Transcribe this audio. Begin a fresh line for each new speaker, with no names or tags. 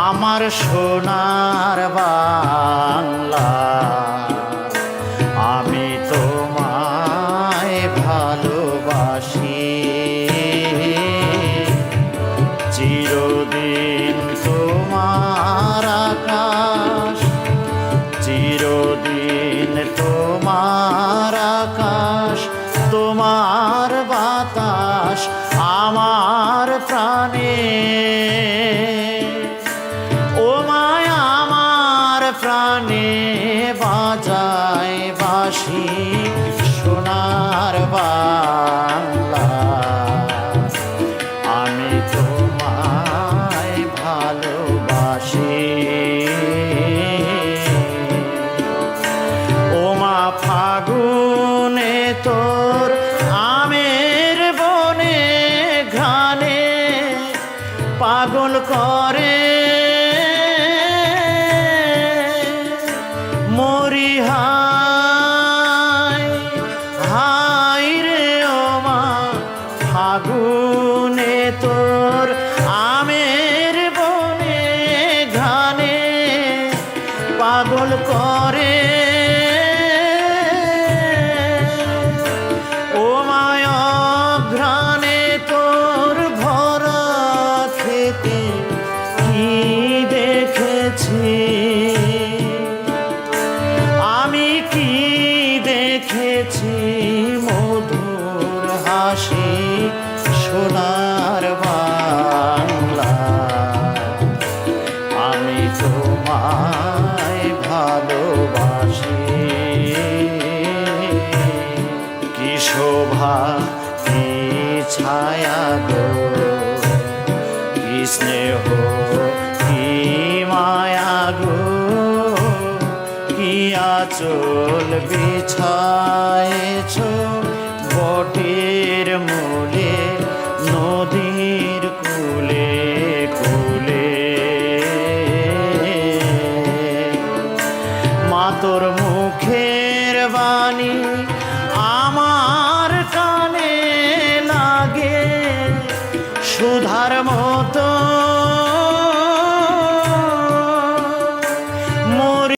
আমার সোনার বাংলা, আমি তোমায় ভালোবাসি। চিরদিন তোমার আকাশ, চিরদিন তোমার আকাশ, তোমার বাতাস আমার প্রাণে। ও মায়া আমার প্রাণে বাজায় বাঁশি, সোনার বাংলা, আমি তোমায় ভালোবাসি। ও মা ফাগুনে তোর আমের বনে ঘ্রাণে পাগল করে মরি হায় হায় রে। ও মা ফাগুনে তোর আমের বনে ঘ্রাণে পাগল করে। ও মায় ঘ্রাণে তোর ভরা খেতে কি দেখেছি, আমি কি দেখেছি মধুর হাসি, সোনার বাংলা, আমি তোমায় ভালোবাসি। কি শোভা কি ছায়া গো, কি স্নেহ কি মায়া গো, কি আঁচল বিছায়েছ বটের মূলে, নদীর কূলে কূলে। মা তোর মুখের বাণী